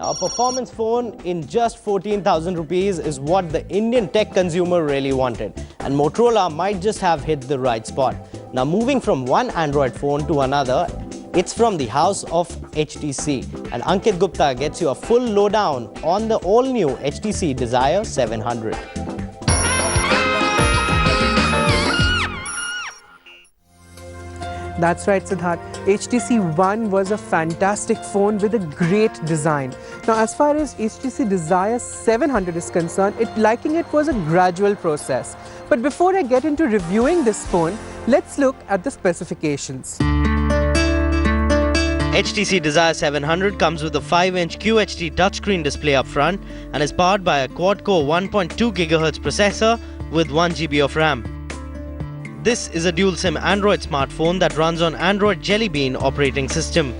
A performance phone in just 14,000 rupees is what the Indian tech consumer really wanted, and Motorola might just have hit the right spot. Now moving from one Android phone to another, it's from the house of HTC, and Ankit Gupta gets you a full lowdown on the all-new HTC Desire 700. That's right, Siddharth. HTC One was a fantastic phone with a great design. Now, as far as HTC Desire 700 is concerned, liking it was a gradual process. But before I get into reviewing this phone, let's look at the specifications. HTC Desire 700 comes with a 5-inch QHD touchscreen display up front and is powered by a quad-core 1.2 GHz processor with 1 GB of RAM. This is a dual-SIM Android smartphone that runs on Android Jelly Bean operating system.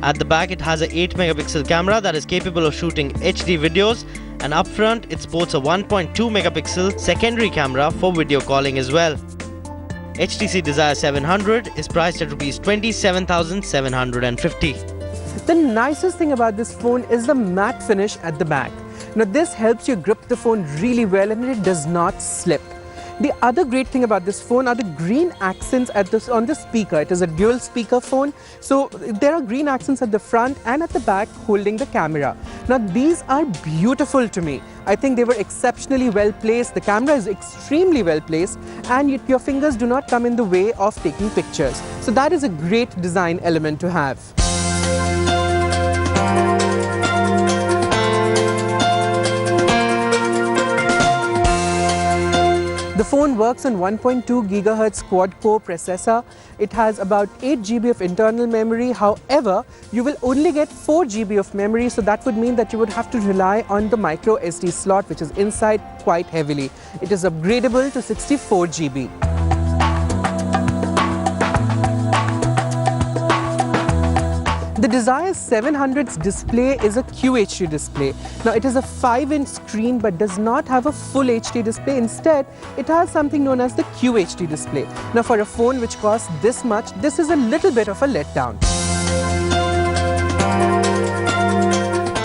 At the back, it has a 8-megapixel camera that is capable of shooting HD videos, and up front, it sports a 1.2-megapixel secondary camera for video calling as well. HTC Desire 700 is priced at Rs 27,750. The nicest thing about this phone is the matte finish at the back. Now, this helps you grip the phone really well and it does not slip. The other great thing about this phone are the green accents on the speaker. It is a dual speaker phone, so there are green accents at the front and at the back holding the camera. Now these are beautiful to me. I think they were exceptionally well placed. The camera is extremely well placed and your fingers do not come in the way of taking pictures. So that is a great design element to have. The phone works on 1.2 GHz quad-core processor. It has about 8 GB of internal memory. However, you will only get 4 GB of memory, so that would mean that you would have to rely on the micro SD slot, which is inside quite heavily. It is upgradable to 64 GB. The Desire 700's display is a QHD display. Now it is a 5-inch screen but does not have a full HD display. Instead, it has something known as the QHD display. Now for a phone which costs this much, this is a little bit of a letdown.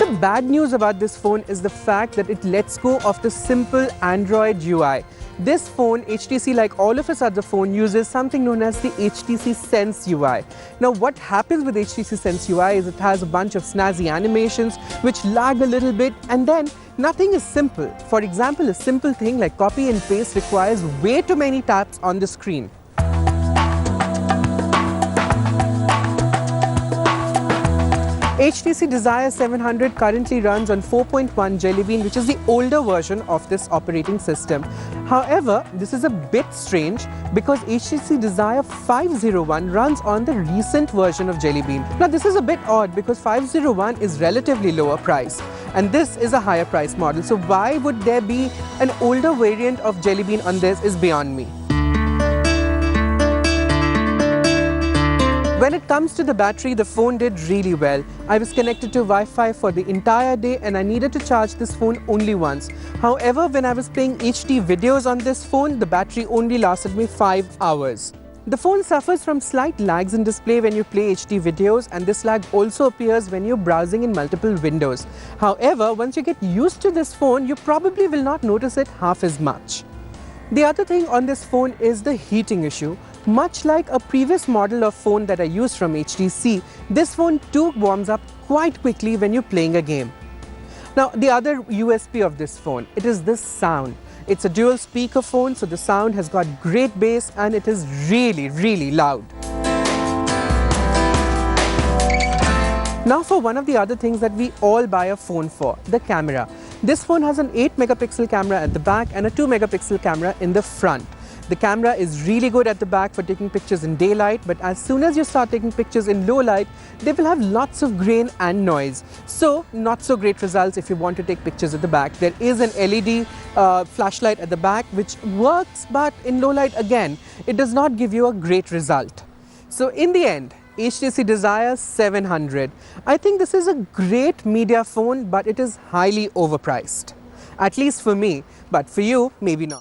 The bad news about this phone is the fact that it lets go of the simple Android UI. This phone, HTC, like all of its other phones, uses something known as the HTC Sense UI. Now, what happens with HTC Sense UI is it has a bunch of snazzy animations which lag a little bit, and then nothing is simple. For example, a simple thing like copy and paste requires way too many taps on the screen. HTC Desire 700 currently runs on 4.1 Jelly Bean, which is the older version of this operating system. However, this is a bit strange because HTC Desire 501 runs on the recent version of Jelly Bean. Now, this is a bit odd because 501 is relatively lower price and this is a higher price model. So why would there be an older variant of Jelly Bean on this is beyond me. When it comes to the battery, the phone did really well. I was connected to Wi-Fi for the entire day and I needed to charge this phone only once. However, when I was playing HD videos on this phone, the battery only lasted me 5 hours. The phone suffers from slight lags in display when you play HD videos, and this lag also appears when you're browsing in multiple windows. However, once you get used to this phone, you probably will not notice it half as much. The other thing on this phone is the heating issue. Much like a previous model of phone that I used from HTC, this phone too warms up quite quickly when you're playing a game. Now, the other USP of this phone, it is this sound. It's a dual speaker phone, so the sound has got great bass and it is really, really loud. Now for one of the other things that we all buy a phone for, the camera. This phone has an 8-megapixel camera at the back and a 2-megapixel camera in the front. The camera is really good at the back for taking pictures in daylight, but as soon as you start taking pictures in low light, they will have lots of grain and noise. So, not so great results if you want to take pictures at the back. There is an LED flashlight at the back which works, but in low light again, it does not give you a great result. So in the end, HTC Desire 700. I think this is a great media phone, but it is highly overpriced. At least for me, but for you, maybe not.